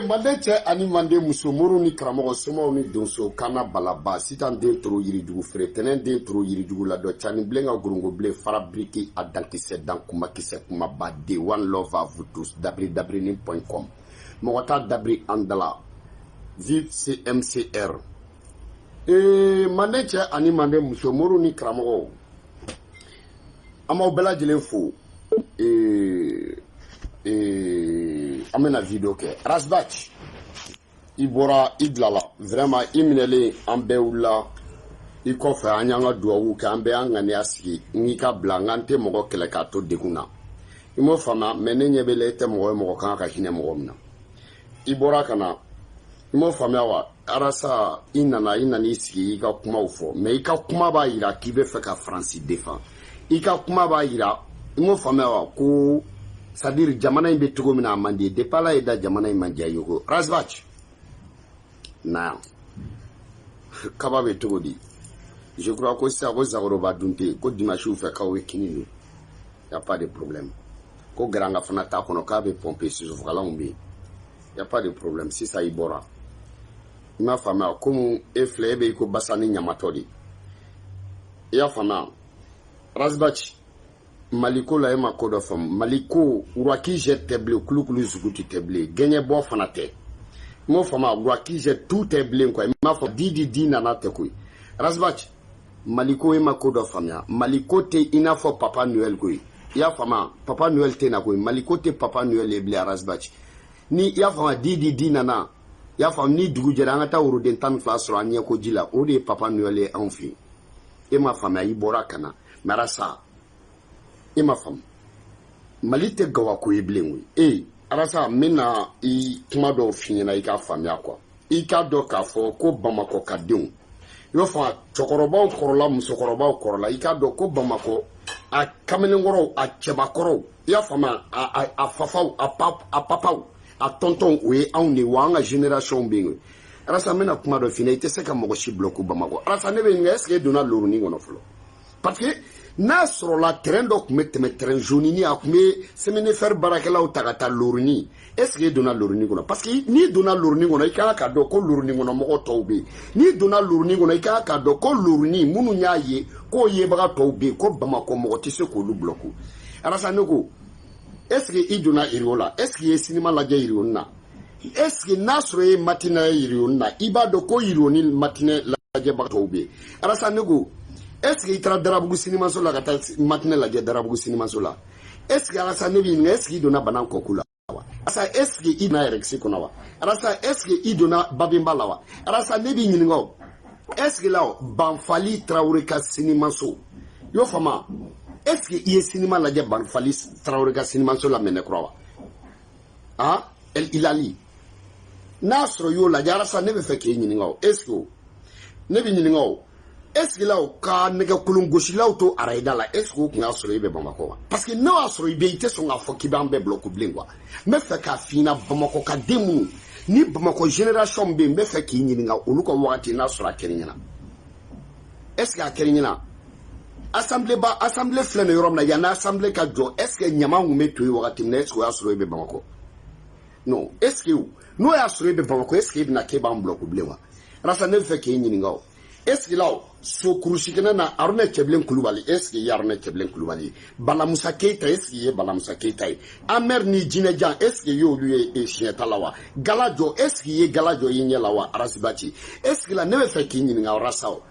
Mandeche ani mande musomuru ni karamogo somo ni donso kana balaba sitan den toro yirijugu fere tenen den toro yirijugu la do chani blenga gurungo ble fabriqué à dankise dan kuma kise kuma bade one love à vous tous www.com Mogota dabri andala vive CMCR mandeche ani mande musomuru ni karamogo ama bela jelen fo amena video ke Rasbach ibora iglala vraiment iminele ambeula ikofa anyanga duawu ka ambe angane asiki ngika blangante mogo kele ka to dekuna imo fama menenye belete mogo kan ka hine mogo mna ibora kana imo fama wa arasa inani isiki ika kuma ufo me ika kuma ba ira kibe feka France défend ika kuma ba ira imo fama wa ko c'est-à-dire jamana imbe tugo mina amandi depala eda jamana imandi ayoko Rasbach na kaba be tugo di je crois que ça ko zagoro ba dunte ko dimanche fait ka wekini y a pas de problème ko granga fana ta kono ka be pomper sur fala umbi y a pas de problème si ça ibora ma fama comme eflebe ko basani nyamatodi ya fana Rasbach Maliko la ema kodo fam Maliko uraki jet teble kulukulu zuguti teble genye bo fanate mo fama uraki jet tout teble kwa ma fa didi na nate kui Rasbach Maliko ema kodo fam ya Maliko te inafo Papa Noël kui ya fama Papa Noël te na kui Maliko te Papa Noël eble Rasbach ni ya fama didi na ya fama ni dugu jera ngata uru den tan flasro anya ko jila o de Papa Noël e anfi ema fama ibora kana marasa ima fam malite gawa ko yeblenwi arasa mena I kuma do finyina I ka famia kwa I ka do ka fo ko Bamako ka deun yo fa chokoroba korola musokoroba korola I ka do ko Bamako a kamenengoro a chebakoro ya fama a fafau a papau a tonton we awni wanga generation bingu arasa mena kuma do finite se ka mogo shi bloku Bamako arasa nebe ngeske dona loruni ngono flo parce que na sur la terrain donc mettre terrain jaunini a kumé semene faire barakela ou tagata loruni est-ce que donna loruni kono parce que ni donna loruni kono ikaka ka do ko loruni kono mo tawbe ni donna loruni kono ikaka ka do ko loruni munu nyaaye ko yebaka tawbe ko Bamako mo tise ko lu bloku arasa nego est-ce que I donna iriola est-ce que cinéma la jay iriona est-ce que nasre matina iriona iba do ko ironi matine la jay ba tawbe arasa nego est-ce que il tra darabugu cinéma sur la gata matinée la darabugu cinéma sur la est-ce que arasa nebi est-ce qu'il donna banan kokula wa asa est-ce que il na ereksi konawa arasa est-ce que il donna babimba lawa arasa nebi nyingo est-ce que là Banfali Traoré ka cinéma so yo fama est-ce que il cinéma la Banfali Traoré ka cinéma so la mene crowa ah el ilali nasro yo la arasa nebi fe ke nyingo est-ce que nebi nyingo est-ce que là au cas nega kulun goshi là auto araida la est-ce que ku ngasoro ibe Bamako parce que no asoro ibe ite so ngafo kibambe bloku blingwa me fe ka fina Bamako ka demu ni Bamako génération be me fe ki nyini nga oluko wakati na sura kerinyana est-ce que akerinyana assemblée flene yorom na yana assemblée ka jo est-ce que nyama ngume to wakati na est-ce que asoro ibe Bamako non est-ce que no asoro ibe Bamako est-ce que na ke bam bloku blingwa rasa ne fe ki nyini nga est-ce que là so kurushikena na Arone Tcheblen Koulibaly est-ce que Arone Tcheblen Koulibaly Bala Moussa Keita est-ce que Bala Moussa Keita Amer ni Djinejan est-ce que yo lui e Chietalawa Galajo est-ce que Galajo yinyelawa Rasbach est-ce que la neve fait kinyi nga rasao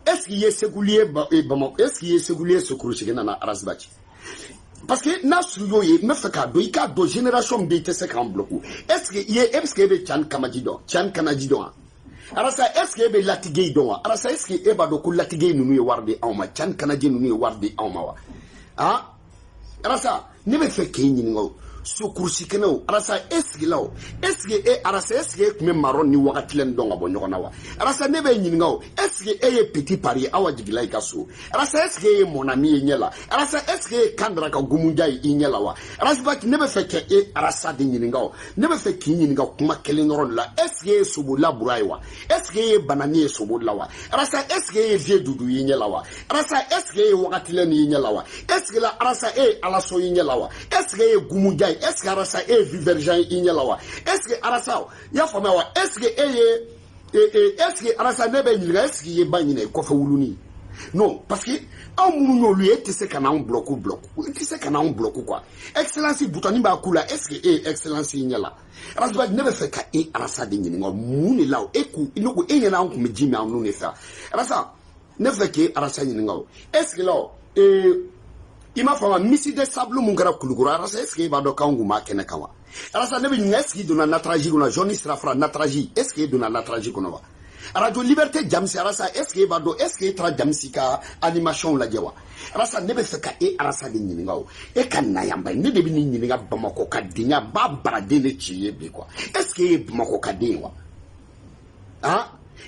est-ce que Segoulier Bamako est-ce que Segoulier so kurushikena na Rasbach parce que na suyo ye me fait ka do génération de te se kan bloku est-ce que be Chan Kanajido arasa est-ce que be latigay donwa arasa est-ce que eba do ko latigay nunu ye warde awma Chan Kanaje nunu ye warde awma wa ah arasa ne be fe ke nyini ngo so kursi kenao arasa est-ce que arasa est-ce que me maron ni wakati len donga bo nyoko na wa arasa ne be nyini ngo est-ce que e petit pari awajigila ikaso arasa est-ce que mon ami nyela arasa est-ce que kandra ka gumunja nyela wa arasa ba ne be fe ke arasa de nyini ngo ne be fe ke nyini ngo kuma kele noron la est-ce que subu la buraiwa est-ce que banani subu la wa arasa est-ce que vie dudu nyela wa arasa est-ce que wakati len nyela wa est-ce que la arasa ala so nyela wa est-ce que gumunja est-ce que arasa e vivergent inyala wa est-ce que arasa ya fama wa est-ce que arasa ne be nyira est-ce que ye banyine ko fa wuluni non parce que en munu lui est ce qu'on a un bloc tu sais qu'on a un bloc quoi excellence boutoni ba kula est-ce que excellence inyala rasba ne be fait ka arasa de nyini ngo muni law eku inoko enyana an kuma jimi an no ne fa arasa ne fait que arasa nyini ngo est-ce que là il m'a fait misi de sable mun gara kulugura arasa est-ce que ba do kangu ma kene kawa arasa ne be ngeski dona natraji gona joni srafra natraji est-ce que dona natraji gona wa radio liberté jamsi arasa est-ce que tra jamsi ka animation la jewa arasa ne be feka arasa de nyinga o kan na yamba ne de bi ni nyinga bamako ka dinya ba brade ne chiye bi quoi est-ce que bamako ka dewa hein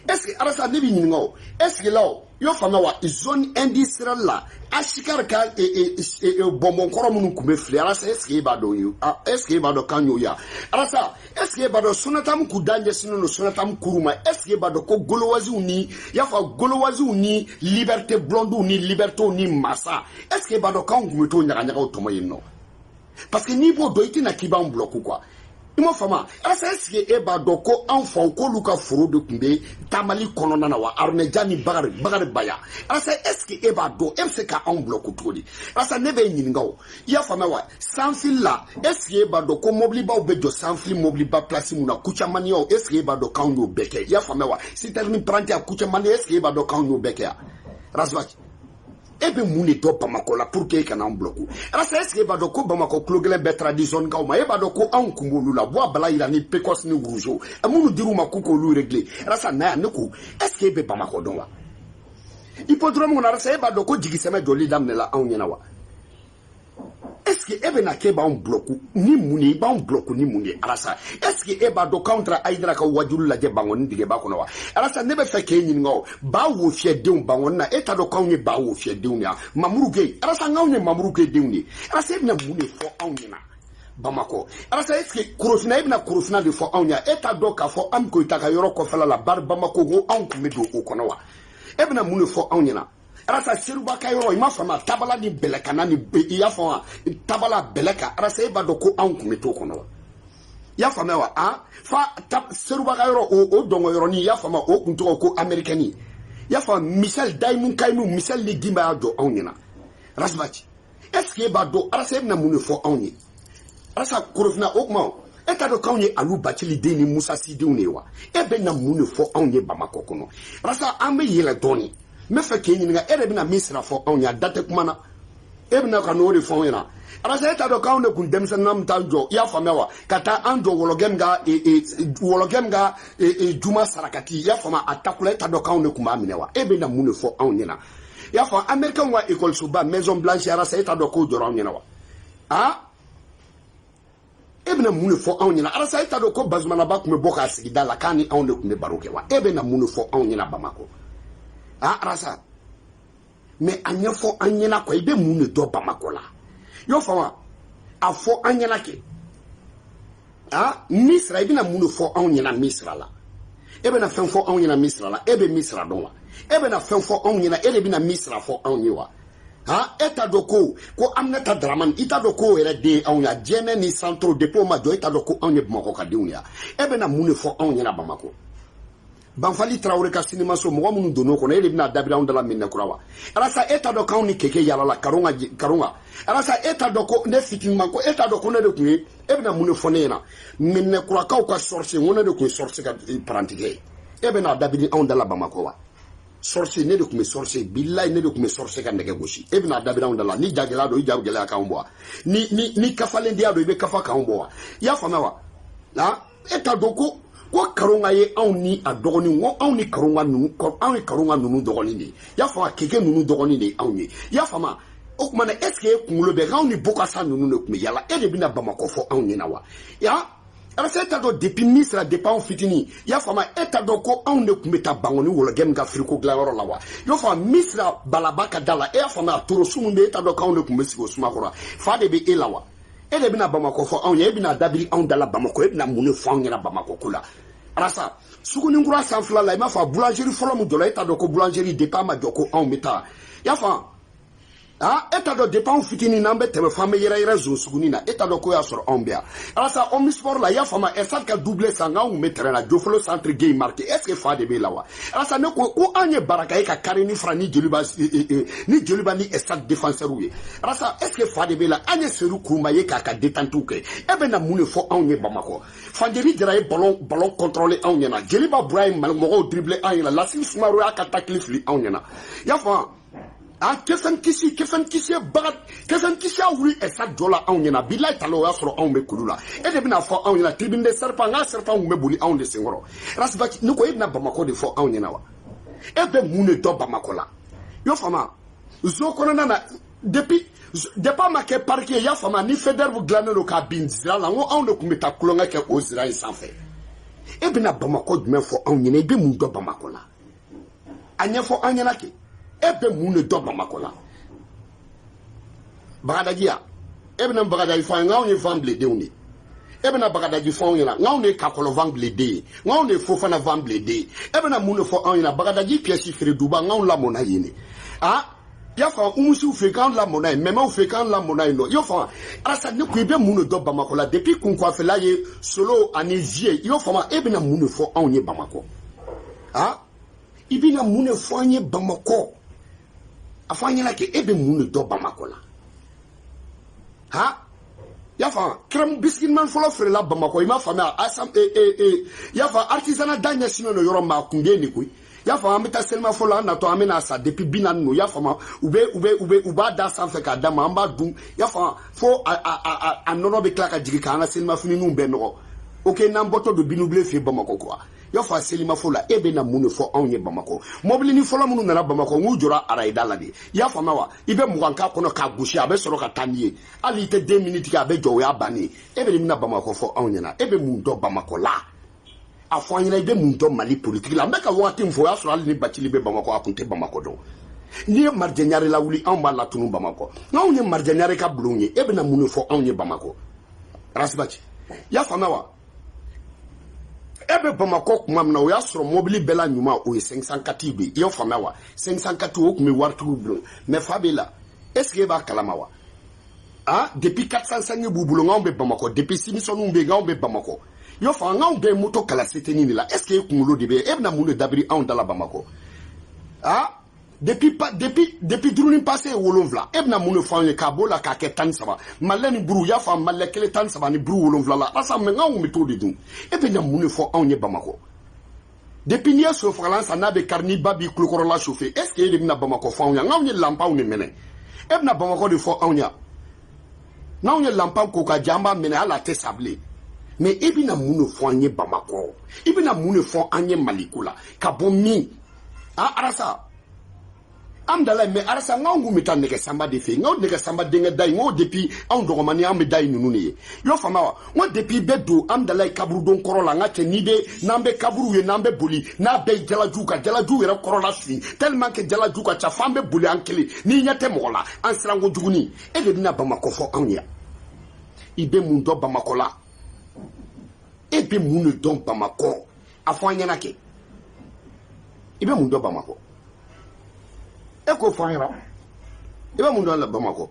est-ce que arasa ne bi nyinga o est-ce que là yo fama wa zone industrielle là ashikar ka bonbon koro mun kumbe fle arasa est-ce que ba do yo est-ce que ba do kanyo ya arasa est-ce que ba do sonatam ku danje sino no sonatam kuruma est-ce que ba do ko golowazi uni ya fa golowazi uni liberté blonde uni liberté uni massa est-ce que ba do kan gumeto nyaga nyaga otomo yino parce que ni bo do itina kiba on bloque quoi Imo fama asa eske eba doko enfant ko luka foro de kumbe tamali konona na wa armejani bagare baya asa eske eba do emseka en bloc todi asa nebe nyingawo ya fama wa sans fil la eske eba doko mobli ba obejo sans fil mobli ba place muna kucha manio eske eba do kanyo beke ya fama wa si termi prante a kucha mani eske eba do kanyo beke raswaki ebe muni to Bamako la pour que kana bloku rasa eske ba do ko Bamako klogele be tradition ka ma eba do ko an kumbulu la boa bala ila ni pekos ni roujo amunu diru makuko lu régler rasa na ne ko eske be Bamako don wa hippodrome na rasa eba do ko jigiseme joli damne la an nyana wa est-ce que ebe na ke ba on bloku ni muni ba on bloku ni muni arasa est-ce que eba do contre aidra ka wajulu la je bangon dige ba kono wa arasa ne be fe ke nyin ngo ba wo fie de bangon na eta do kawne ba wo fie de unia mamuru ge arasa ngawne mamuru ge de uni arasa na muni fo awnyina Bamako arasa est-ce que kurofina ibna kurofina de fo awnya eta do ka fo am ko itaka yoro ko fala la bar Bamako go an ko medo o kono wa ebna muni fo awnyina arasa seruba kayoro ima fama tabala ni beleka na ni ya fama tabala beleka arasa eba do ko an kumeto kono ya fama wa fa seruba kayoro o dongo yoro ni ya fama o kunto ko americani ya fama Michel Daimun Kaimu Michel le gimba do onina rasbati est-ce que eba do arasa ebna munu fo onye arasa kurofina okma eta do kawne alu batili de ni Musa Sidi unewa ebe na munu fo onye Bamako kono arasa ame yele doni me fa kenyi nga ere na misra fo onya date kumana ebna ka no re fo yana arasa eta do kaune kun demsa nam tanjo ya famewa kata anjo wologem ga juma sarakati ya fama atakula eta do kaune kuma minewa ebe na mune fo onya na ya fa american wa école suba maison blanche arasa eta do ko joro onya wa ebe na mune fo onya na arasa eta do ko bazmana ba kuma boka sigida la kani onne kuma baroke wa ebe na mune fo onya na Bamako arasa mais anyefo anyena ko ibe munu do Bamako la yo fa afo anyena ke misra ibe na munu fo anyena misra la ebe na fenfo anyena misra la ebe misra don wa ebe na fenfo anyena ebe na misra fo anyewa eta doko ko amneta draman ita doko ere de anya jene ni centro depot ma do ita doko anye Bamako ka de unia ebe na munu fo anyena Bamako Banfali Traoré ka sinima so mo munu dono ko na ele bina dabira on dala minna kurawa arasa eta do kawni keke yala la karunga arasa eta do ko ne fitima ko eta do ko ne de ku e bina munu fonena minna kura ka ko sorcier wona de ku sorcier ka pratiquer e bina dabiri on dala Bamako wa sorcier ne de ku sorcier billahi ne de ku sorcier ka ndege goshi e bina dabira on dala ni jagela do jagela ka ombo ni kafale ndia do ibe kafa ka ombo ya fama wa eta do ko karunga ye awni adogoni wo awni karunga nunu dogoni ni ya fa keke nunu dogoni ni awni ya fa ma o kuma na eske kungulo be awni boka sa nunu ne kuma yala e de bina Bamako fo awni na wa ya ala se ta do depuis misra depuis fitini ya fa ma eta do ko awni kuma ta bangoni wolo gem ga friko glaworo la wa yo fa misra balabaka dala e fa ma toro sumu be eta do ka awni kuma sigo suma kora fa de be elawa e de bina Bamako fo awni e bina dabiri awni dala Bamako e bina munu fo awni na Bamako kula arasa suguni ngura sanfla la ma fa boulangerie folo mu dola eta do ko boulangerie de pa ma joko on meta ya fa Ah, eta do dépend fitini nambe tebe femme yera zo sugunina eta do ko ya sor ombia ala sa omnisport la ya fama esa ka doubler sanga ou mettre la joflo centre game marqué est-ce que fa de be lawa ala sa ne ko anye baraka e ka karini frani jeliba ni jeliba ni esa défenseur ou ala sa est-ce que fa de be la anye seru kuma ye ka détente ke e be na mune fo anye bamako fanderi dira e ballon contrôler anye na jeliba Brahim mal mo dribbler anye la sim sumaro ya ka taklif li anye na ya fa ah kesan kisi bagat kesan kisi awuri esa dola awnyana billahi talo ya soro awme kulula e de bina fo awnyana tribune serpa nga serpa ngume buli awnde singoro rasbaki nuko ibna bamako de fo awnyana wa e be mune do bamako la yo fama zo konana na depuis depa make parquet ya fama ni feder bu glanelo ka binzira la ngo awnde kumeta kulonga ke ozira sanfe e bina bamako de me fo awnyana e be mun do bamako la anya fo awnyana ke ebe mune do bamako la bagadaji ya ebe na bagadaji fa ngaw ni famble de uni ebe na bagadaji fa ngina ngaw ne kakolo vangle de ngaw ne fo fana vangle de ebe na mune fo ngina bagadaji pièce fere duba ngaw la mona yini ah ya fa umusu fe kan la mona mema fe kan la mona no yo fa asa ne ku ebe mune do bamako la depuis kun kwa fe la ye solo anizie yo fa ma ebe na mune fo onye bamako ah ibi na mune fo onye bamako afanya ke ebe munu do bamako la ha ya fa krem biscuit man folo frère la bamako ima fama asam ya fa artisanat danya sino no yoro ma kunde ni kuy ya fa amita selma folo na to amena sa depuis binan no ya fa ma uba da san fe ka dama amba dum ya fa fo a nono be klaka jigi ka na selma funi nu be no okay na mboto do binuble fe bamako quoi yo fa selima fola ebe na munu fo onye bamako mobili ni fola munu na bamako ngujura araida la de ya fa mawa ibe muganka kono ka gushi abe soro ka tanie ali te 2 minutes ka be jowe abani ebe ni na bamako fo onye na ebe mundo bamako la afo anya ibe mundo mali politique la mbeka wati mfo ya soro ali ni bachili be bamako akunte bamako do ni marjenyare la wuli amba la tunu bamako na onye marjenyare ka blonye ebe na munu fo onye bamako rasbachi ya fa mawa ebe bamako kuma na o ya soro mobili bela nyuma o 504 be yo fama wa 504 o kuma wartu blo me fabela est-ce que ba kalama wa ah depuis 405 bubulo ngombe bamako depuis simison umbe ngombe bamako yo fa ngombe moto kala seteni la est-ce que kumulo de be ebe na munu dabri on dala bamako ah depuis druni passé wolonvla ebna munu fanye kabola ka ke tan saba malani buru ya fa malekele tan saba ni buru wolonvla la asa me ngaw mi to de dum ebe na munu fo onye bamako depuis nia so France na be karni babi klokoro la chauffer est-ce que ebna bamako fo onye ngaw ni lampa on mene ebna bamako de fo onye ngaw ni lampa ko ka jamba mene ala te sable mais ebna munu fo onye bamako ebna munu fo onye malikula ka bommi arasa amdala me arasa ngangu mitan neke samba de fe ngaw neke samba de ngai ngo depuis an dogomani am dai nunu ne yo fama wa ngo depuis bedo amdala kaburu don korola ngate ni de nambe kaburu ye nambe boli na be jalaju era korola fi tellement que jalaju ka cha fambe boli ankele ni nyate mola ansrango juguni e de na bamako fo anya ibe mundo bamako la e be munu don bamako afanya nake ibe mundo bamako eko fanyra eba mundo la bamako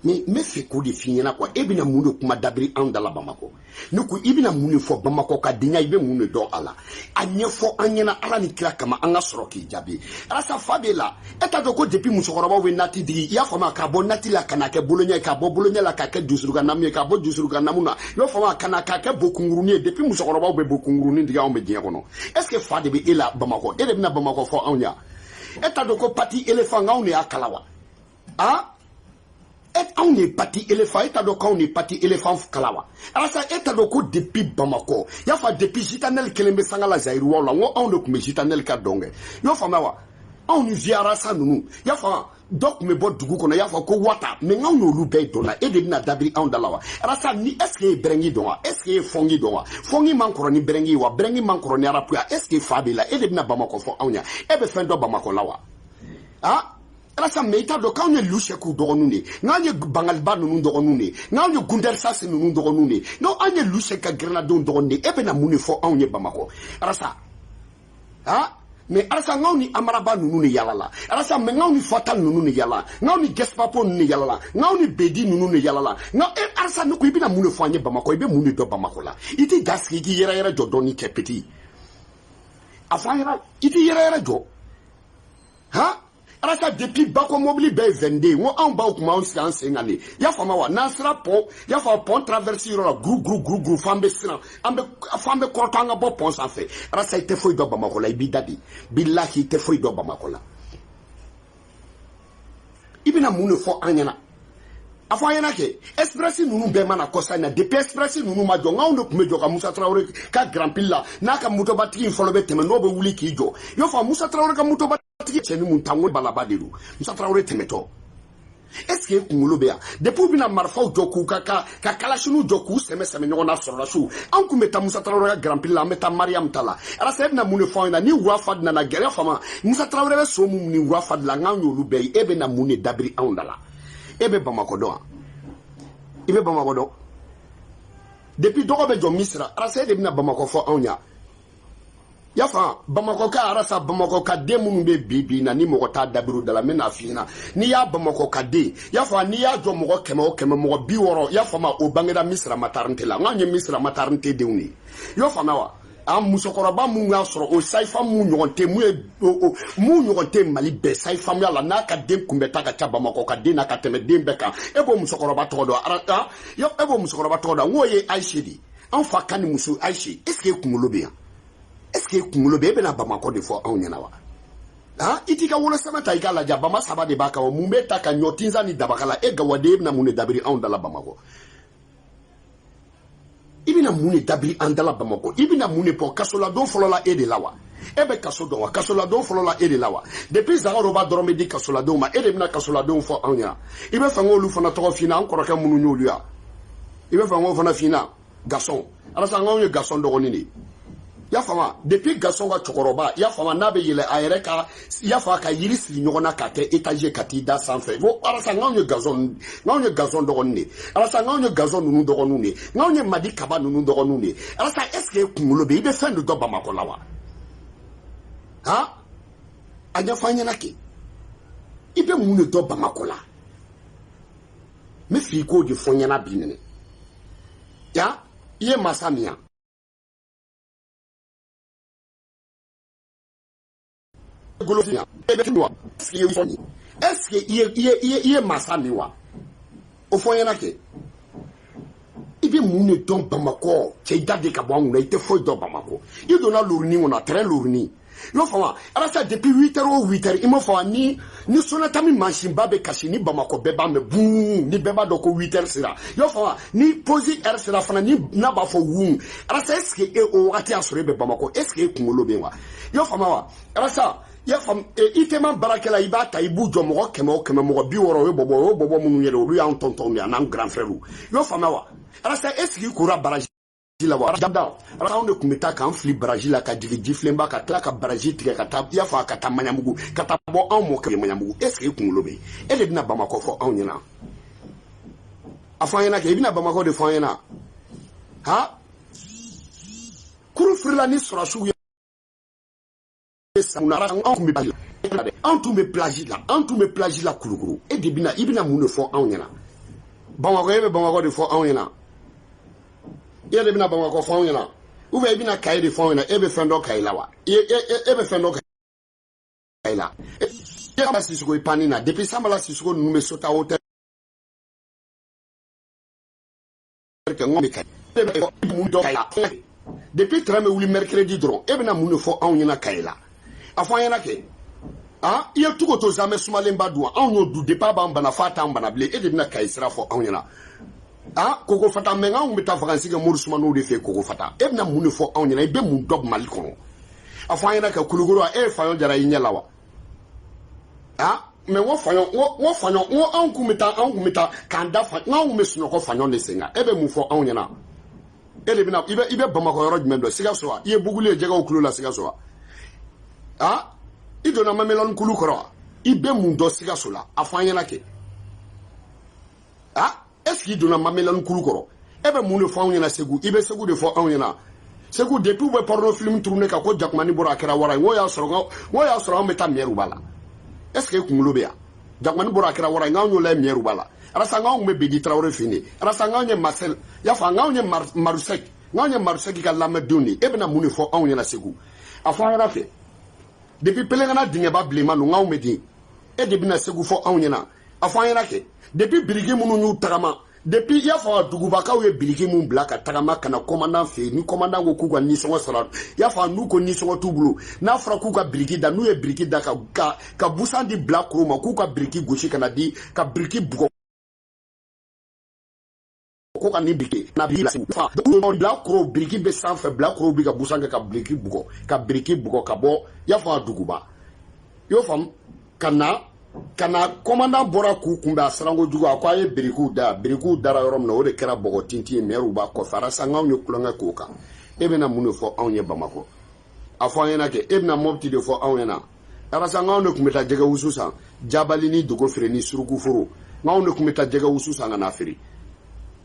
me fe ko de finyana kwa ebina mundo kuma dabri anda la bamako nuku ibina mundo fo bamako ka dinya ibe mundo do ala anye fo anyana ala ni kira kama anga soroki jabi rasa fabela eta do ko depuis musokoroba we nati digi ya fama ka bo nati la kana ke bolonya ka bo bolonya la ka ke jusuruga namye ka bo jusuruga namuna yo fama kana ka ke bokunguruni depuis musokoroba we bokunguruni diga on be dia kono est-ce que fa de be ela bamako ele bina bamako fo anya eta do ko pati elephant on e akalawa ah et on est parti éléphant et donc on est parti éléphant kalawa alors ça et donc depuis Bamako ya fa depuis jitanel kelembe sangala zairu wala ngo on do kuma jitanel ka donge yo fa mawa on viara sa nunu ya fa donc me bod dugu kono ya fa ko wata me ngaw no lu be dona e de na dabri on dalawa alors ça ni est-ce que brengi donwa est-ce que fongi donwa fongi mankoro ni brengi wa brengi mankoro ni arapua est-ce que fabila e de na Bamako fo awnya e be fendo Bamako lawa ah rasa meita do kawne lushe ku dogonune nganye bangalba nunu dogonune nganye gunder sase nunu dogonune no anye lushe ka grenade dogonne ebe na muni fo anye Bamako rasa ha mais arasa ngaw ni amaraba nunu ni yalala arasa me ngaw ni fatal nunu ni yala ngaw ni gespapo nunu ni yalala ngaw ni bedi nunu ni yalala ngaw arasa no ko ibina munu fanye Bamako ibe munu do Bamako la iti gaski ki yera jodoni kepeti afanyara iti yera jo ha arasa depuis bako mobili be vende wo an ba kuma on sian sengale ya fama wa nasra pont ya fa pont traverser la groupe fambe sina fambe kortanga bo pont ça fait arasa ite foi do Bamako la ibidadi billahi ite foi do Bamako la ibina munu fo anyana afanyana ke express nunu be mana kosa na depuis express nunu ma jo ngawno kume jo ka Musa Traoré ka grand pilla na ka muto batiki folo be teme no be wuli ki jo yo fa Musa Traoré ka muto cheni muntango balaba dedu Musa Traoré temeto est-ce que kungulo be ya depuis bina marfa joku ka kalashinu joku seme nyona sorola shu an kumeta Musa Traoré ka grand pilla meta Mariam Tala ala sebna mune fona ni wafad na gere fama Musa Traoré be so mu ni wafad la nganyo lu be ebe na mune dabri andala ebe Bamako do ibe Bamako do depuis dogo be jo Misra ala sebna Bamako fo anya yafa Bamako ka arasa Bamako ka de munu be bibi na ni moko ta dabiru dala mena fina ni ya Bamako ka de yafa ni ya jo moko kema moko bi woro yafa ma o bangeda Misra matarnte la nganye Misra matarnte de uni yo fa wa am musokoroba mu nga soro o saifa mu nyogonte mu nyogonte Mali be saifa mu ala na ka de kumbeta ka cha Bamako ka de na ka teme de beka ebo musokoroba todo arata yo ebo musokoroba todo ngoye Aishidi an fa kan musu Aishi est-ce que kungulo be est-ce que kungulo be na Bamako de fo on yana wa ha itika wala sama ta ikala ja Bama saba de baka wa mumbe ta ka nyotinza ni dabakala e gawade na mune dabiri on dala Bamako ibina mune dabiri andala Bamako ibina mune po kasola do folola e de lawa ebe kasodo wa kasola do folola e de lawa depuis zagaro ba dorome di kasola do ma e de bina kasola do fo on yana ibe fango lu fana to fina an koroka munu nyolu ya ibe fango fana fina garçon ala sanga on garçon do nini ya fama depuis garçon ka chokoroba ya fama na be yele ayere ka ya fa ka yiri sili nyogona ka te étage kati da sanfé vo ala sanga on gazon do nini ala sanga on gazon nunu do nini ngawne madi kaba nunu do nini ala sa est-ce que kungulo be ibe fendu do Bamako lawa ha anya fanya nake ibe munu do Bamako la me fi ko di fonya na binene ya ye masamia est-ce que il masamiwa au fond yana ke ibi mune don Bamako che dade ka bwa nguna ite fo do Bamako il donna lourni on a très lourni yo fama ala sa depuis 8h ou 8h il me faut ni sonata mi machine babe kashini Bamako beba me boum ni beba do ko 8h sera yo fama ni posi r sera fana ni na ba fo wum ala sa est-ce que e o wati asore be Bamako est-ce que kungulo be wa yo fama wa ala sa ya fam itema barakela ibata ibu jo mo kemo mo bi woro bobo munu yele olu ya tonton ya na grand frère yo fama wa ala sa est-ce que kura baraji la wa dabda ala on kumita kan fli baraji la ka digi flemba ka kla ka baraji tige ka tab ya fa ka tamanyamugu ka tabo an mo ka manyamugu est-ce que kungulo be ele bina Bamako fo an yana afanyana ke bina Bamako de fanyana ha kuru frila ni surasu antume plagi la kulukuru e de bina ibina mune fo anyana Bamako ebe Bamako de fo anyana ele bina Bamako fo anyana ube ibina kai de fo anyana ebe fendo kai lawa ebe fendo kai la e ba sisuko ipanina depuis sambala sisuko nume sota hotel que ngombe kai mundo kai la depuis trame wuli mercredi dron ebe na mune fo anyana kai la afanyana ke ah il tout ko to jamais sumalemba do an no du de pa ba bana fata bana ble e de na kai sra fo anyana ah koko fata menga on meta vacances ke mur sumano de fe koko fata e na munu fo anyana e be mun dob Mali kono afanyana ka kulugoro e fayon jara yinyala wa ah me wo fayon wo an kumita kanda fa na wo mesuno ko fayon de senga e be mu fo anyana e de bina ibe Bamako yoro jumendo siga so ye bugule jega okulo la siga so ah idona mamelon kulu koro ibe mundo siga sola afanyana ke ah est-ce qu'il donna mamelon kulu koro ebe munu fanyana segu ibe segu de fo anyana Segu depuis be porno film tourner ka ko Jakmani bora kera wara ngo ya soro meta mieru bala est-ce que kungulo be ya Jakmani bora kera wara ngaw le mieru bala ara sanga ngwe be di Traoré fini ara sanga nye Marcel ya fa ngaw nye Marusek ngaw nye Marusek ka lamaduni e bena muni fo anw na Segu afa ngana fe depuis pelengana dinge ba blema no ngaw medi e de bina Segu fo anw na afa ngana ke depuis birigi munu nyu tagama depuis ya fa dugubakaw ye birigi mun bla ka tagama kana commandant fe ni commandant ko ku ka ni songo sara ya fa nu ko ni songo tubulu na fra ku ka birigi da nu ye birigi da ka busandi black roma ku ka birigi goshi kana di ka birigi bugo ko ka ni birigi na bi la fa black crow birigi be sans fe black crow bi ka busanga ka birigi bugo ka bo ya fa duguba yo fam kana commandant bora ku kumba sarango jugo akwa ye biriku dara yorom na o de kera bogo tinti meru ba ko fara sanga nyu kulanga koka ebe na munu fo anye Bamako afo anye na ke ebe na mobti de fo anye na ara sanga no kumeta jega ususa jabalini dogo freni surugu furu ngaw no kumeta jega ususa nga na firi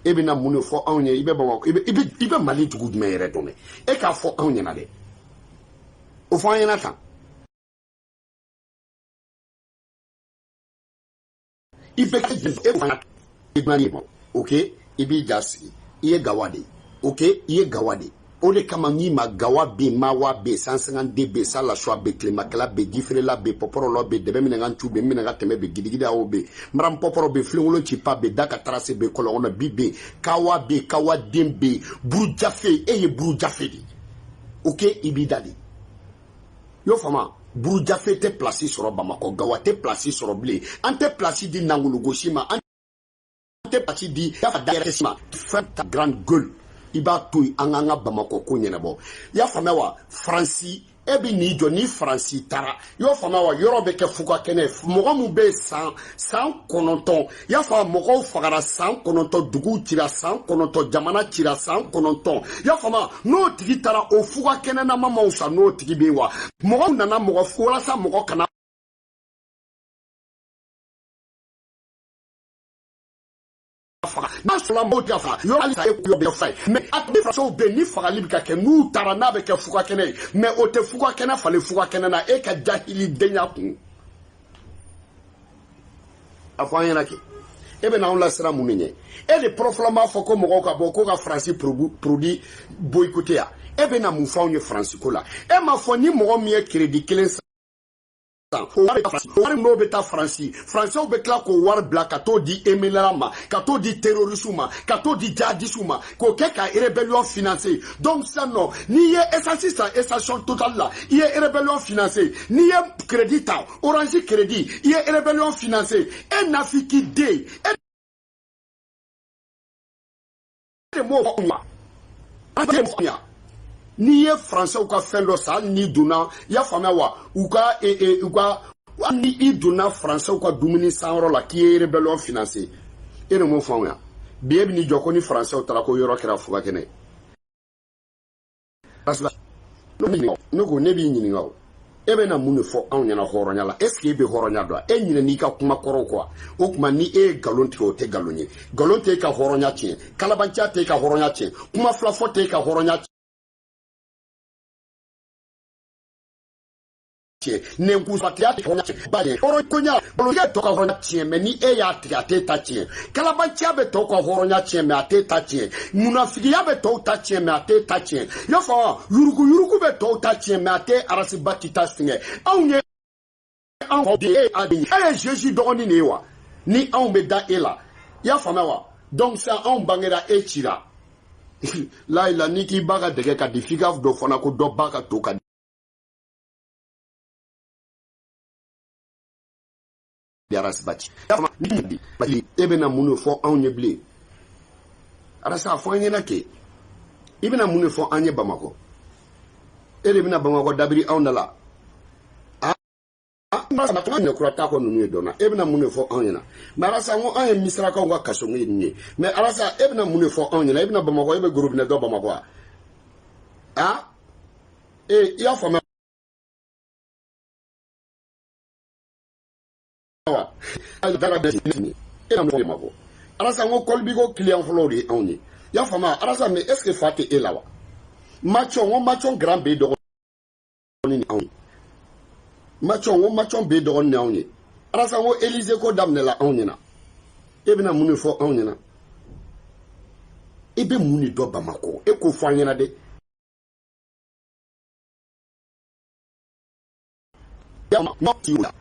ebe na munu fo anye ibe Bamako ibe mali tugu mere tome e ka fo anye na de o fo anye na ta ok ibi jasi iye gawade ok iye gawade ole kama ma gawa be mawa be 150 be sala shwa be klimakala be gifrela be poporo lo be debe minanga ntu be minanga teme be gidigida o be mram poporo be flingolo chipa be daka tracé be kolona bibe kawa dembe buru jafe eye buru jafe di ok ibi dadi yo fama buru jafe te placé sur Bamako gawa te placé sur blé ante placé di nangulu goshima ante placé di ya directement fait ta grande gueule iba toy anganga Bamako ko nyenabo ya famewa Franci ebi ni joni Franci tara yo famewa yorobe ke fuka kene mogo mu be 100 kononton ya fa mogo fagara 100 kononton dugu tira 100 kononton jamana tira 100 kononton ya fama no tigi tara o fuka kene na mama usa no tigi be wa mogo nana mogo wala sa mogo kana na solambo ti afa yo ali sa e ku be fay mais atbi faso be ni fagali ka ke nu tarana be ke fuka kene mais o te fuka kene fale fuka kene na e ka jahili denya ku afa yana ke e be na on la sera muninye e le proflama foko mo ka boko ka France produit boycotté ya e be na mu fa onye France ko la e ma fo ni mo mi e crédit kelen Wari no beta Franci Français be kla ko war black kato di emelama kato di terrorisme kato di jihadisme ko ke ka rébellion financée donc ça non ni ye essentiel total là il y a rébellion financée ni ye crédit ta orange crédit il y a rébellion financée et nafiki day et mo ni ye français ou ka fendo sa ni duna ya famawa ou ka ni iduna français ou ka dumuni sanro la ki ye rebellion financé et no mo fanya bien ni joko ni français ou tara ko yoro kera fuga kene asla no go ne bi nyini ngaw ebe na munu fo anya na horonya la est ce que be horonya do e nyina ni ka kuma koro kwa o kuma ni e galonti o te galonye galonti ka horonya tie kalabancha te ka horonya tie kuma flafo te ka horonya ne nkuspatia konya bale oro konya boloya to ka horonya tie meni e ya ate ta tie kalabancha be to ka horonya tie me ate ta tie munafiki ya be to ta tie me ate ta tie yo fa yuruku be to ta tie me ate arasi batita singe aunye an de adi e Jésus doni ne wa ni an be da ela ya fa wa donc ça an bangera e chira la ila niki baga de ka difika do fona ko do baga to ka yaras bati bali ebena munu fo anye ble arasa fo anye nake ibena munu fo anye Bamako ele bina Bamako dabiri ondala na tuma ne kurata ko nunu dona ebena munu fo anye na marasa ngo anye misra ka ngo kaso ngi ni mais arasa ebena munu fo anye na ebena Bamako ebe groupe ne do Bamako ya fo arasa ngo kolbi go client flori onye ya fama arasa me est-ce que fate elawa Machon grand be do ni aw machon be do ni aw ni arasa wo Élysée ko damne la aw ni na e bina muni fo aw ni na e be muni do Bamako e ko fo anyi na de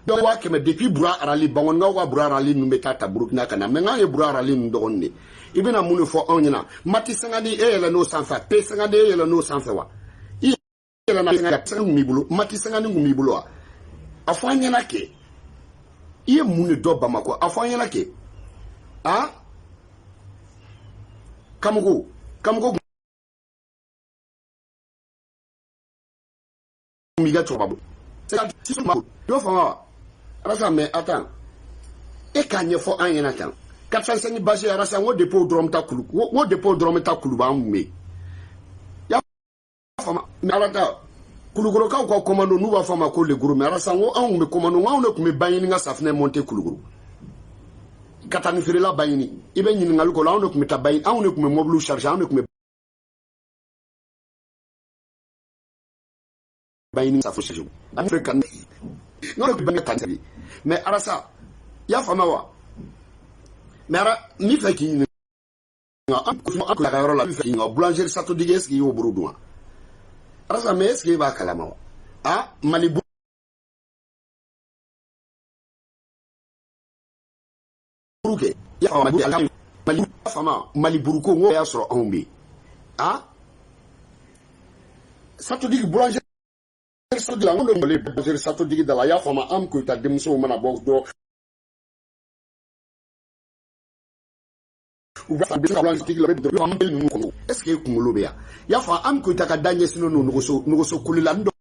do wa keme depuis bura arali bangon nga wa bura arali numbe tata Burkina kana me nga e bura arali ndo ni ibina munu fo onyina mati sangadi e la no sanfa pe sangadi e la no sanfa wa i la na sangadi ngumibulu mati sangadi ngumibulu wa afanya na ke iye munu do Bamako afanya na ke ha kamugo miga chobabu c'est ma do fa rasa me attends e kanye fo anyena tan 405 base rasa wo dépôt drum ta kulu wo dépôt drum ta kulu ba me ya fa ma arata kulugoro ka ko commando nu ba fa ma ko le guru me rasa wo an me commando wa ne ku me bayini nga safne monter kulugoro katani fere la bayini ibe nyin ngal ko la on ne ku me tabayini an ne ku me mobile charger an ne ku me bayini sa fo charger African non ko banga tantabi mais arasa ya fama wa mais ara mi fa ki ni am ko la gayoro la fi nga boulangerie sato diges ki yo buru duma arasa mais est-ce que ba kalama wa ah mali buruke ya fama mali buruko ngo ya soro ombi ah sato dig boulangerie so de la on le boulangerie sato dig da la ya fama am ko ta demso mana bo do est-ce que kungolo be ya fa am ko taka danye sino no so kulila ndo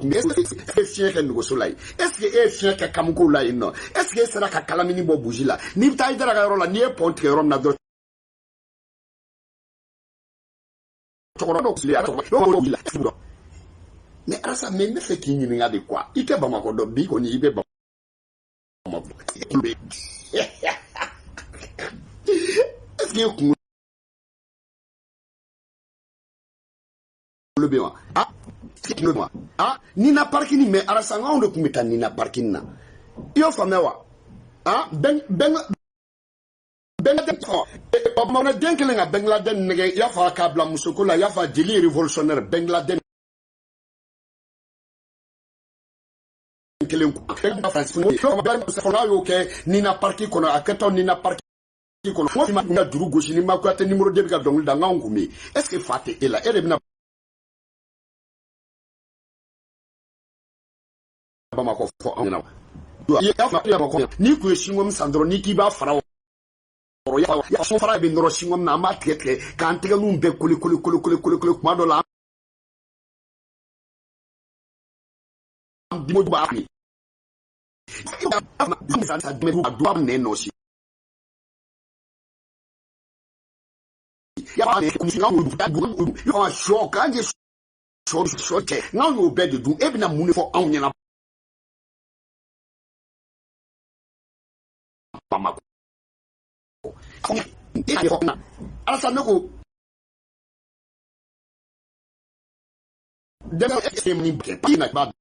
est-ce que no so lai est-ce que e fien ka kamko lai no est-ce que sera ka kalamini bo bujila ni ta idara ga rola ni e ponte rom na do mais arasa me me fe kinyi ni ngade kwa ite Bamako do bi ko ni ibe Bamako est-ce que le bien ah nina parking mais arasanga on de kumita nina parking na yo famewa ah ben mona denkele nga Bangladesh nege ya fa kabla musokola ya fa dili révolutionnaire Bangladesh kelen ko France yo ke nina parking kono akato nina parking kono fo ma na duru goshi ni makwate numéro de ga dongul da ngangumi est-ce que fate ela erebina Bamako fo onna ya ko ni ku shingom sandro ni ki ba fara ya so fara be ndoro shingom na ma tete kan tega num be kuli ma do la dimo ba ni sa me do ne no si ya ba ne ku shingom du yo shock anje shock now you bed do e bi na muni fo anya Bamako arasa noko demo extreme ni ke pina ba